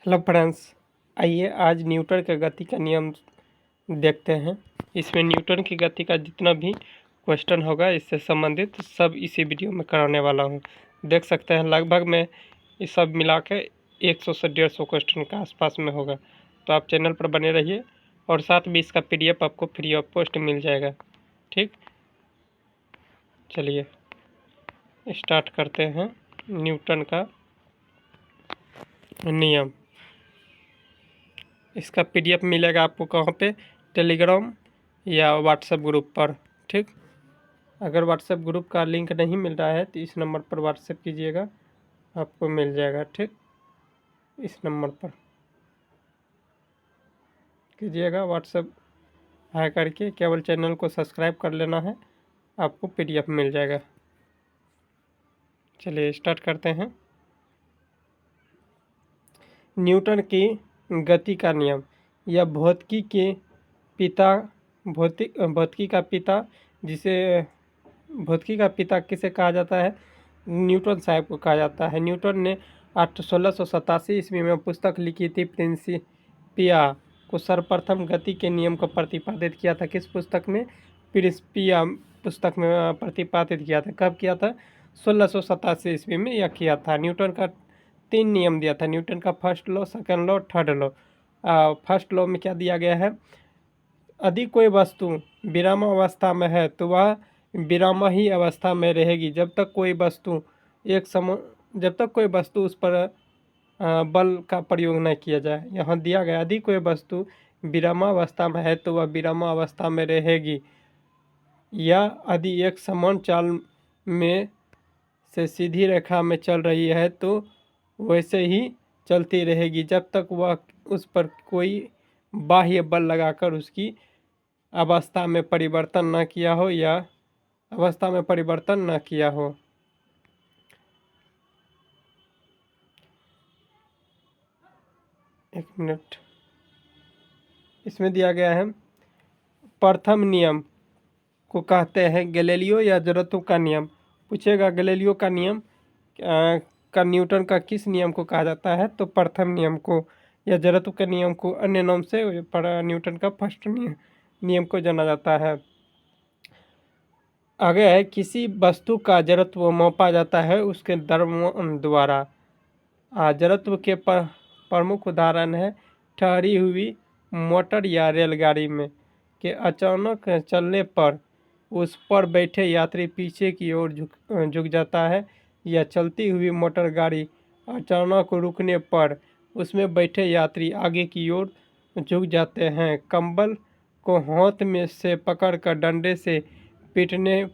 Hello friends, आइए आज Newton के गति का नियम देखते हैं। इसमें न्यूटन की गति का जितना भी क्वेश्चन होगा इससे संबंधित सब इसी वीडियो में कराने वाला हूं। देख सकते हैं लगभग में ये सब मिला के 100 से 150 क्वेश्चन के आसपास में होगा। तो आप चैनल पर बने रहिए और साथ में इसका PDF आपको फ्री ऑफ कॉस्ट मिल जाएगा। ठीक, चलिए स्टार्ट करते हैं। न्यूटन का नियम, इसका PDF मिलेगा आपको कहाँ पे? टेलीग्राम या व्हाट्सएप ग्रुप पर। ठीक, अगर व्हाट्सएप ग्रुप का लिंक नहीं मिल रहा है तो इस नंबर पर व्हाट्सएप कीजिएगा, आपको मिल जाएगा। ठीक, इस नंबर पर कीजिएगा व्हाट्सएप, हाई करके केवल चैनल को सब्सक्राइब कर लेना है, आपको PDF मिल जाएगा। चलिए स्टार्ट करते हैं। न्यूटन की गति का नियम, यह भौतिकी के पिता भौतिकी का पिता भौतिकी का पिता किसे कहा जाता है? न्यूटन साहब को कहा जाता है। न्यूटन ने 1687 ईस्वी में पुस्तक लिखी थी प्रिंसिपिया को सर्वप्रथम गति के नियम को प्रतिपादित किया था। किस पुस्तक में? प्रिंसिपिया पुस्तक में प्रतिपादित किया था। कब किया था? 1687 ईस्वी में यह किया था। न्यूटन का 3 नियम दिया था। न्यूटन का first law, second law, third law. First law में क्या दिया गया है? यदि कोई वस्तु विराम अवस्था में है तो वह विराम ही अवस्था में रहेगी जब तक कोई वस्तु उस पर बल का प्रयोग न किया जाए। यहाँ दिया गया यदि कोई वस्तु विरामावस्था में है तो वह विरामावस्था में रहेगी, या यदि एक समान चाल में से सीधी रेखा में चल रही है तो वैसे ही चलती रहेगी जब तक वह उस पर कोई बाह्य बल लगाकर उसकी अवस्था में परिवर्तन न किया हो या अवस्था में परिवर्तन न किया हो। एक मिनट, इसमें दिया गया है प्रथम नियम को कहते हैं गैलीलियो या जड़त्व का नियम। पूछेगा गैलीलियो का नियम का न्यूटन का किस नियम को कहा जाता है? तो प्रथम नियम को, या जड़त्व के नियम को अन्य नाम से न्यूटन का फर्स्ट नियम को जाना जाता है। आगे है किसी वस्तु का जड़त्व मापा जाता है उसके द्रव्यों द्वारा। जड़त्व के प्रमुख उदाहरण है ठहरी हुई मोटर या रेलगाड़ी में के अचानक चलने पर उस पर बैठे यात्री पीछे की ओर झुक जाता है, या चलती हुई मोटर गाड़ी अचानक रुकने पर उसमें बैठे यात्री आगे की ओर झुक जाते हैं। कंबल को हाथ में से पकड़कर डंडे से पीटने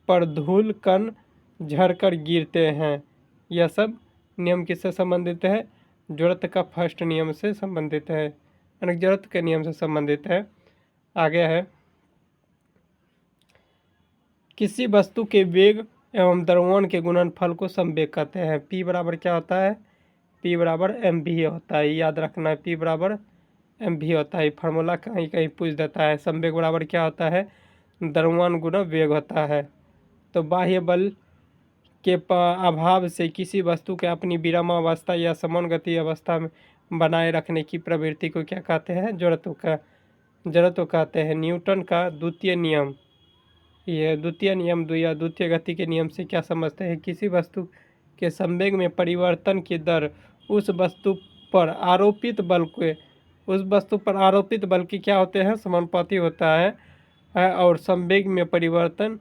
पर धूल कण झड़कर गिरते हैं। यह सब नियम किससे संबंधित है? जड़त्व का फर्स्ट नियम से संबंधित है, यानी जड़त्व के नियम से संबंधित है। आगे है किसी वस्तु के वेग एवं द्रव्यमान के गुणनफल को संवेग कहते हैं। P बराबर क्या होता है? P बराबर mv होता है, याद रखना है। P बराबर mv होता है, फार्मूला कहीं कहीं पूछ देता है। संवेग बराबर क्या होता है? द्रव्यमान गुना वेग होता है। तो बाह्य बल के अभाव से किसी वस्तु के अपनी विरामावस्था या समान गति अवस्था में बनाए रखने की प्रवृत्ति को क्या कहते हैं? जड़त्व कहते हैं। न्यूटन का द्वितीय नियम, यह द्वितीय नियम या द्वितीय गति के नियम से क्या समझते हैं? किसी वस्तु के संवेग में परिवर्तन की दर उस वस्तु पर आरोपित बल की क्या होते हैं? समानुपाती होता है, और संवेग में परिवर्तन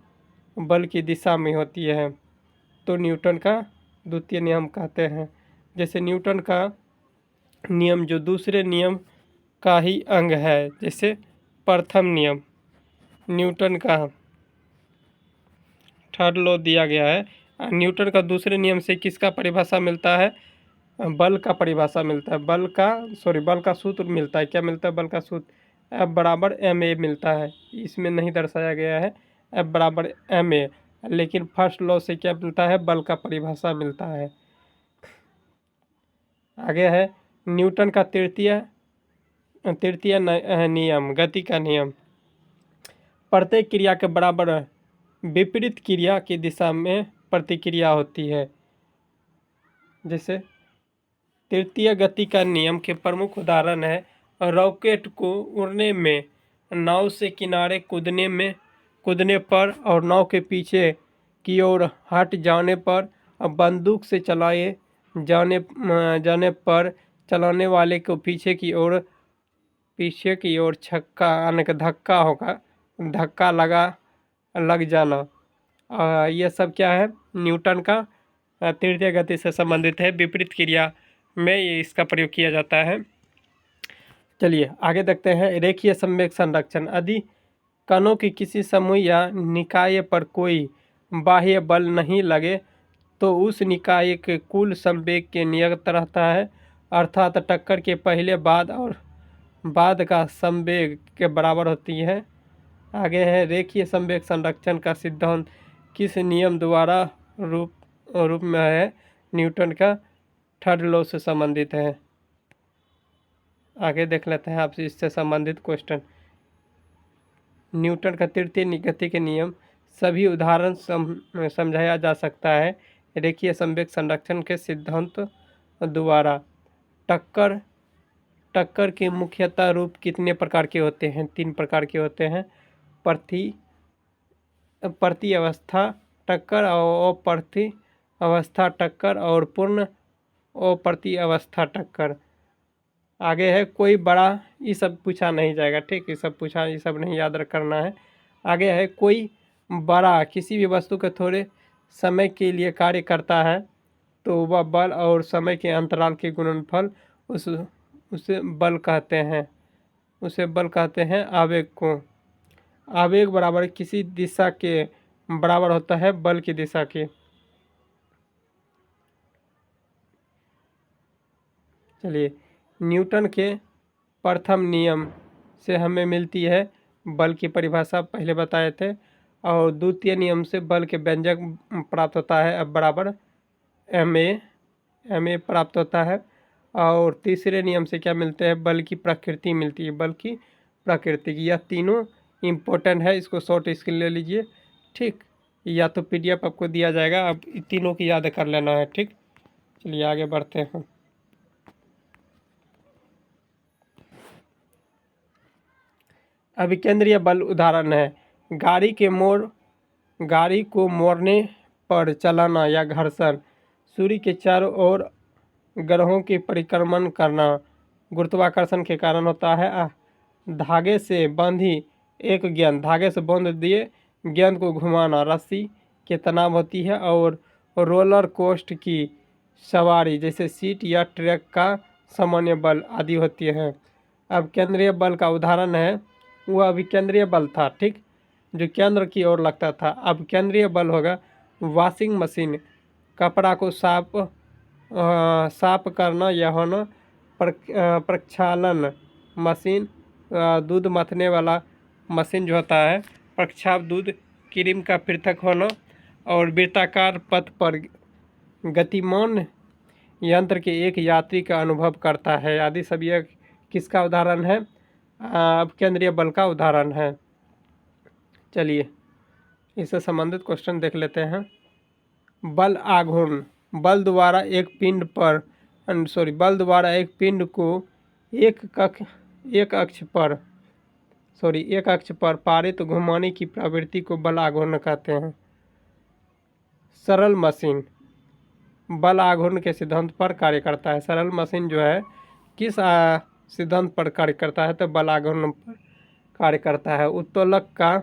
बल की दिशा में होती है, तो न्यूटन का द्वितीय नियम कहते हैं। जैसे न्यूटन का नियम जो दूसरे नियम का ही अंग है, जैसे प्रथम नियम न्यूटन का थर्ड लॉ दिया गया है। न्यूटन का दूसरे नियम से किसका परिभाषा मिलता है? बल का परिभाषा मिलता है। बल का सूत्र मिलता है। क्या मिलता है? बल का सूत्र F बराबर ma मिलता है। इसमें नहीं दर्शाया गया है F बराबर ma, लेकिन फर्स्ट लॉ से क्या मिलता है? बल का परिभाषा मिलता है। आगे है न्यूटन का तृतीय नियम, गति का नियम। प्रत्येक क्रिया के बराबर विपरीत क्रिया की दिशा में प्रतिक्रिया होती है। जैसे तृतीय गति का नियम के प्रमुख उदाहरण है रॉकेट को उड़ने में, नाव से किनारे कूदने पर और नाव के पीछे की ओर हट जाने पर, बंदूक से चलाए जाने पर चलाने वाले को पीछे की ओर छक्का आने का धक्का लग जाना। ये सब क्या है? न्यूटन का तृतीय गति से संबंधित है। विपरीत क्रिया में ये इसका प्रयोग किया जाता है। चलिए आगे देखते हैं। रेखीय संवेग संरक्षण। यदि कणों की किसी समूह या निकाय पर कोई बाह्य बल नहीं लगे तो उस निकाय के कुल संवेग के नियत रहता है, अर्थात टक्कर के पहले बाद का संवेग के बराबर होती है। आगे है रेखीय संवेग संरक्षण का सिद्धांत किस नियम द्वारा रूप में है? न्यूटन का थर्ड लॉ से संबंधित है। आगे देख लेते हैं आपसे इससे संबंधित क्वेश्चन। न्यूटन का तृतीय गति के नियम सभी उदाहरण समझाया जा सकता है रेखीय संवेग संरक्षण के सिद्धांत द्वारा। टक्कर के मुख्यतः रूप कितने प्रकार के होते हैं? 3 प्रकार के होते हैं। प्रति अवस्था टक्कर, अप्रति अवस्था टक्कर और पूर्ण अप्रति अवस्था टक्कर। आगे है कोई बड़ा, ये सब पूछा नहीं जाएगा, ठीक, ये सब नहीं याद करना है। आगे है कोई बड़ा किसी भी वस्तु के थोड़े समय के लिए कार्य करता है तो वह बल और समय के अंतराल के गुणनफल उसे बल कहते हैं। आवेग को आवेग बराबर किसी दिशा के बराबर होता है बल की दिशा के। चलिए न्यूटन के प्रथम नियम से हमें मिलती है बल की परिभाषा, पहले बताए थे, और द्वितीय नियम से बल के व्यंजक प्राप्त होता है, अब बराबर ma प्राप्त होता है। और तीसरे नियम से क्या मिलते हैं? बल की प्रकृति मिलती है, बल की प्रकृति। यह तीनों इम्पोर्टेंट है, इसको शॉर्ट इसके ले लीजिए, ठीक, या तो PDF आपको दिया जाएगा, अब तीनों की याद कर लेना है, ठीक। चलिए आगे बढ़ते हैं। अभिकेंद्रीय बल उदाहरण है गाड़ी को मोड़ने पर चलाना या घर्षण, सूर्य के चारों ओर ग्रहों के परिक्रमण करना गुरुत्वाकर्षण के कारण होता है। धागे से बांध दिए गेंद को घुमाना रस्सी के तनाव होती है। और रोलर कोस्टर की सवारी जैसे सीट या ट्रैक का सामान्य बल आदि होती है। अब केंद्रीय बल का उदाहरण है, वह अभिकेंद्रीय बल था, ठीक, जो केंद्र की ओर लगता था। अब केंद्रीय बल होगा वॉशिंग मशीन, कपड़ा को साफ करना या होना, प्रक्षालन मशीन, दूध मथने वाला मशीन जो होता है, प्रक्षाप दूध, क्रीम का पृथक होना, और वृत्ताकार पथ पर गतिमान यंत्र के एक यात्री का अनुभव करता है आदि सब यह किसका उदाहरण है? केंद्रीय बल का उदाहरण है। चलिए इससे संबंधित क्वेश्चन देख लेते हैं। बल आघूर्ण, बल द्वारा एक पिंड को एक अक्ष पर पारित घुमाने की प्रवृत्ति को बल आघूर्ण कहते हैं। सरल मशीन बल आघूर्ण के सिद्धांत पर कार्य करता है। सरल मशीन जो है किस सिद्धांत पर कार्य करता है? तो बल आघूर्ण पर कार्य करता है। उत्तोलक का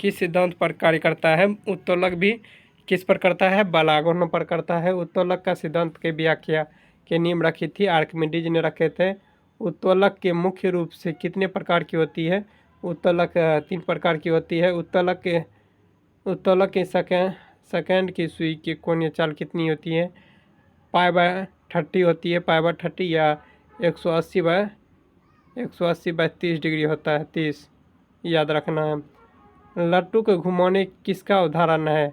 किस सिद्धांत पर कार्य करता है? उत्तोलक भी किस पर करता है? बल आघूर्ण पर करता है। उत्तोलक का सिद्धांत की व्याख्या के नियम रखी थी आर्किमिडीज ने रखे थे। उत्तोलक के मुख्य रूप से कितने प्रकार की होती है? उत्तोलक 3 प्रकार की होती है। उत्तोलक के सेकेंड की सुई की कोणीय चाल कितनी होती है? π/30 होती है, π/30 या 180/30 डिग्री होता है, 30 याद रखना है। लट्टू को घुमाने किसका उदाहरण है?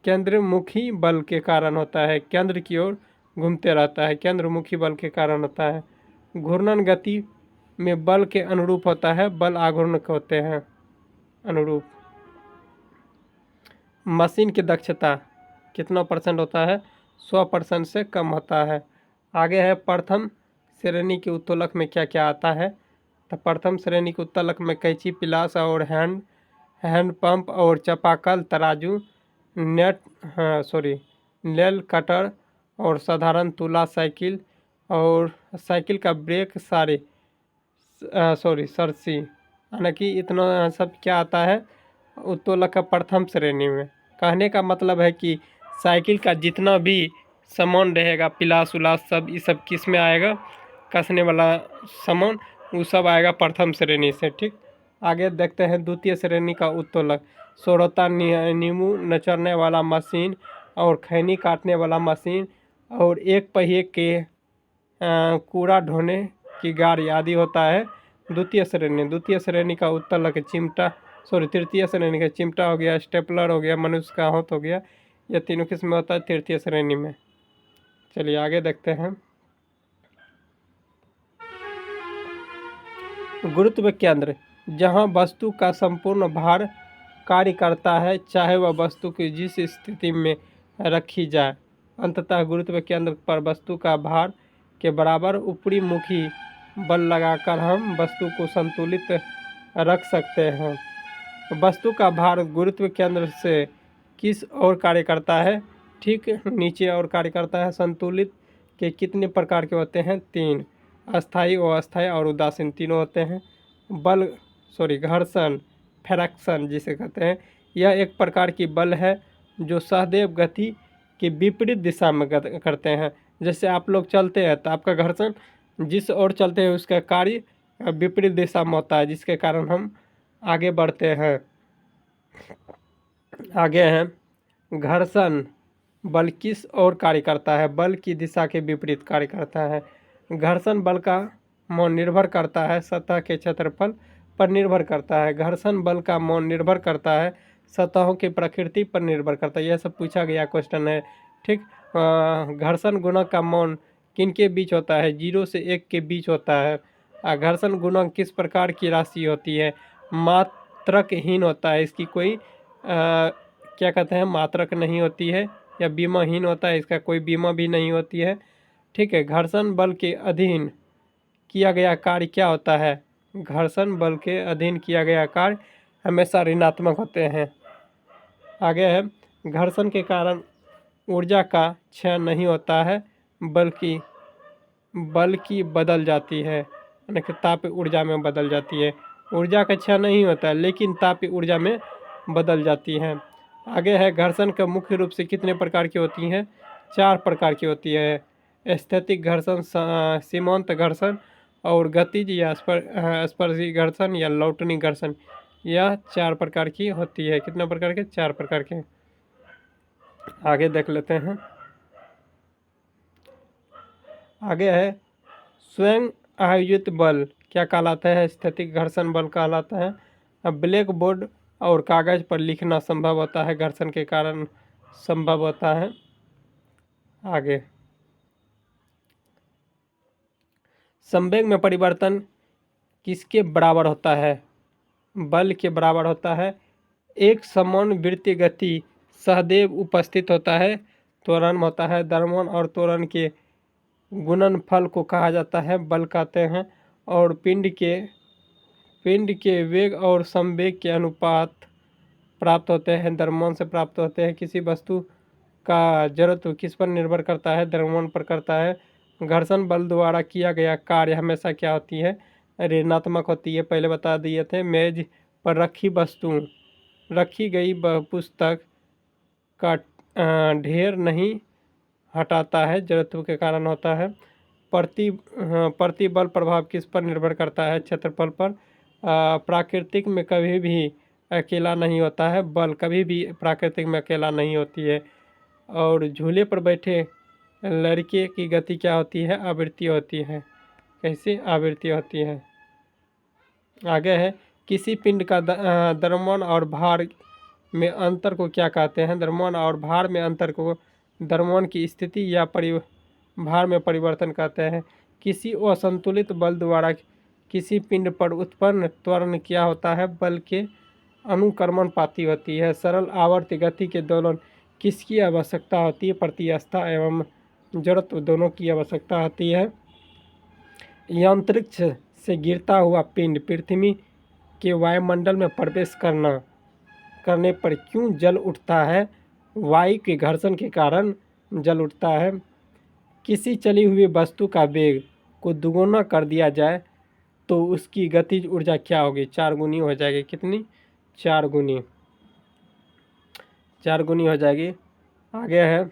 केंद्रमुखी बल के कारण होता है, केंद्र की ओर घूमते रहता है, केंद्रमुखी बल के कारण होता है। घूर्णन गति में बल के अनुरूप होता है, बल आघूर्ण के होते हैं अनुरूप। मशीन की दक्षता कितना % होता है? 100% से कम होता है। आगे है प्रथम श्रेणी के उत्तोलक में क्या क्या आता है। तो प्रथम श्रेणी के उत्तोलक में कैंची, पिलास और हैंड पंप और चापाकल, तराजू, नेल कटर और साधारण तुला, साइकिल और साइकिल का ब्रेक सरसी, हालांकि इतना सब क्या आता है उत्तोलक का प्रथम श्रेणी में। कहने का मतलब है कि साइकिल का जितना भी सामान रहेगा, पिलास उलास सब, ये सब किस में आएगा, कसने वाला सामान, वो सब आएगा प्रथम श्रेणी से। ठीक, आगे देखते हैं द्वितीय श्रेणी का उत्तोलक। सोरता, नींबू नचरने वाला मशीन और खैनी काटने वाला मशीन और एक पहिए के कूड़ा ढोने की गाड़ी आदि होता है द्वितीय श्रेणी। द्वितीय श्रेणी का उत्तोलक चिमटा, तृतीय श्रेणी का चिमटा हो गया, स्टेपलर हो गया, मनुष्य का हाथ हो गया, यह तीनों किस्म होता है तृतीय श्रेणी में। चलिए आगे देखते हैं। गुरुत्व केंद्र, जहां वस्तु का संपूर्ण भार कार्य करता है, चाहे वह वस्तु की जिस स्थिति में रखी जाए। अंततः गुरुत्व केंद्र पर वस्तु का भार के बराबर ऊपरी मुखी बल लगाकर हम वस्तु को संतुलित रख सकते हैं। वस्तु का भार गुरुत्व केंद्र से किस ओर कार्य करता है? ठीक नीचे और कार्य करता है। संतुलित के कितने प्रकार के होते हैं? 3, अस्थायी, अस्थायी और उदासीन तीनों होते हैं। घर्षण, फ्रिक्शन जिसे कहते हैं, यह एक प्रकार की बल है जो सहदेव गति की विपरीत दिशा में करते हैं। जैसे आप लोग चलते हैं तो आपका घर्षण जिस ओर चलते हैं उसका कार्य विपरीत दिशा में होता है, जिसके कारण हम आगे बढ़ते हैं। आगे हैं घर्षण बल किस ओर कार्य करता है? बल की दिशा के विपरीत कार्य करता है। घर्षण बल का मान निर्भर करता है सतह के क्षेत्रफल पर निर्भर करता है। घर्षण बल का मान निर्भर करता है सतहों की प्रकृति पर निर्भर करता है। यह सब पूछा गया क्वेश्चन है। ठीक, घर्षण गुणक का मान किन के बीच होता है? 0 से 1 के बीच होता है। घर्षण गुणक किस प्रकार की राशि होती है? मात्रकहीन होता है, इसकी कोई क्या कहते हैं, मात्रक नहीं होती है, या बीमाहीन होता है, इसका कोई बीमा भी नहीं होती है। ठीक है, घर्षण बल के अधीन किया गया कार्य क्या होता है? घर्षण बल के अधीन किया गया कार्य हमेशा ऋणात्मक होते हैं। आगे है घर्षण के कारण ऊर्जा का क्षय नहीं होता है, बल्कि बदल जाती है, यानी कि ताप ऊर्जा में बदल जाती है। ऊर्जा का क्षय नहीं होता है लेकिन ताप ऊर्जा में बदल जाती है। आगे है घर्षण का मुख्य रूप से कितने प्रकार की होती हैं? 4 प्रकार की होती है। स्थैतिक घर्षण, सीमांत घर्षण और गतिज या स्पर्शी घर्षण या लौटनी घर्षण, यह 4 प्रकार की होती है। कितने प्रकार के? 4 प्रकार के। आगे देख लेते हैं। आगे है स्वयं आयोजित बल क्या कहलाता है? स्थैतिक घर्षण बल कहलाता है। अब ब्लैक बोर्ड और कागज पर लिखना संभव होता है, घर्षण के कारण संभव होता है। आगे संवेग में परिवर्तन किसके बराबर होता है? बल के बराबर होता है। एक समान वृत्तीय गति सहदेव उपस्थित होता है, त्वरण होता है। द्रव्यमान और त्वरण के गुणनफल को कहा जाता है बल कहते हैं। और पिंड के वेग और संवेग के अनुपात प्राप्त होते हैं, द्रव्यमान से प्राप्त होते हैं। किसी वस्तु का जड़त्व किस पर निर्भर करता है? द्रव्यमान पर करता है। घर्षण बल द्वारा किया गया कार्य हमेशा क्या होती है? ऋणात्मक होती है, पहले बता दिए थे। मेज पर रखी गई पुस्तक का ढेर नहीं हटाता है, जड़त्व के कारण होता है। प्रतिबल प्रभाव किस पर निर्भर करता है? क्षेत्रफल पर। प्राकृतिक में कभी भी अकेला नहीं होता है, बल कभी भी प्राकृतिक में अकेला नहीं होती है। और झूले पर बैठे लड़के की गति क्या होती है? आवृत्ति होती है। कैसी आवृत्ति होती है? आगे है किसी पिंड का द्रव्यमान और भार में अंतर को क्या कहते हैं? द्रव्यमान और भार में अंतर को द्रव्यमान की स्थिति या भार में परिवर्तन कहते हैं। किसी असंतुलित बल द्वारा किसी पिंड पर उत्पन्न त्वरण क्या होता है? बल के अनुक्रमण पाती होती है। सरल आवर्त गति के दोलन किसकी आवश्यकता होती है? प्रत्यवस्था एवं जड़त्व दोनों की आवश्यकता होती है। यह अंतरिक्ष से गिरता हुआ पिंड पृथ्वी के वायुमंडल में प्रवेश करने पर क्यों जल उठता है? वायु के घर्षण के कारण जल उठता है। किसी चली हुई वस्तु का वेग को दुगुना कर दिया जाए तो उसकी गतिज ऊर्जा क्या होगी? 4 गुनी हो जाएगी। कितनी? 4 गुनी। 4 गुनी हो जाएगी। आगे है,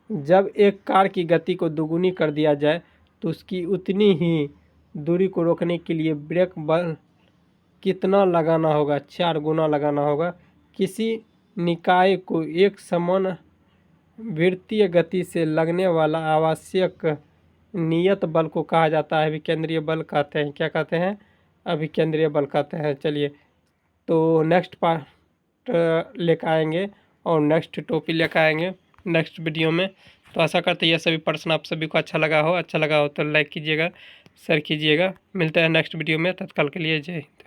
जब एक कार की गति को दुगुनी कर दिया जाए तो उसकी उतनी ही दूरी को रोकने के लिए ब्रेक बल कितना लगाना होगा? 4 गुना लगाना होगा। किसी निकाय को एक समान वृत्तीय गति से लगने वाला आवश्यक नियत बल को कहा जाता है अभिकेंद्रीय बल कहते हैं। क्या कहते हैं? अभिकेंद्रीय बल कहते हैं। चलिए, तो नेक्स्ट पार्ट लेकर आएंगे और नेक्स्ट टॉपिक लेकर आएंगे नेक्स्ट वीडियो में। तो आशा करते हैं ये सभी प्रश्न आप सभी को अच्छा लगा हो तो लाइक कीजिएगा, शेयर कीजिएगा। मिलते हैं नेक्स्ट वीडियो में, तत्काल के लिए जय हिंद।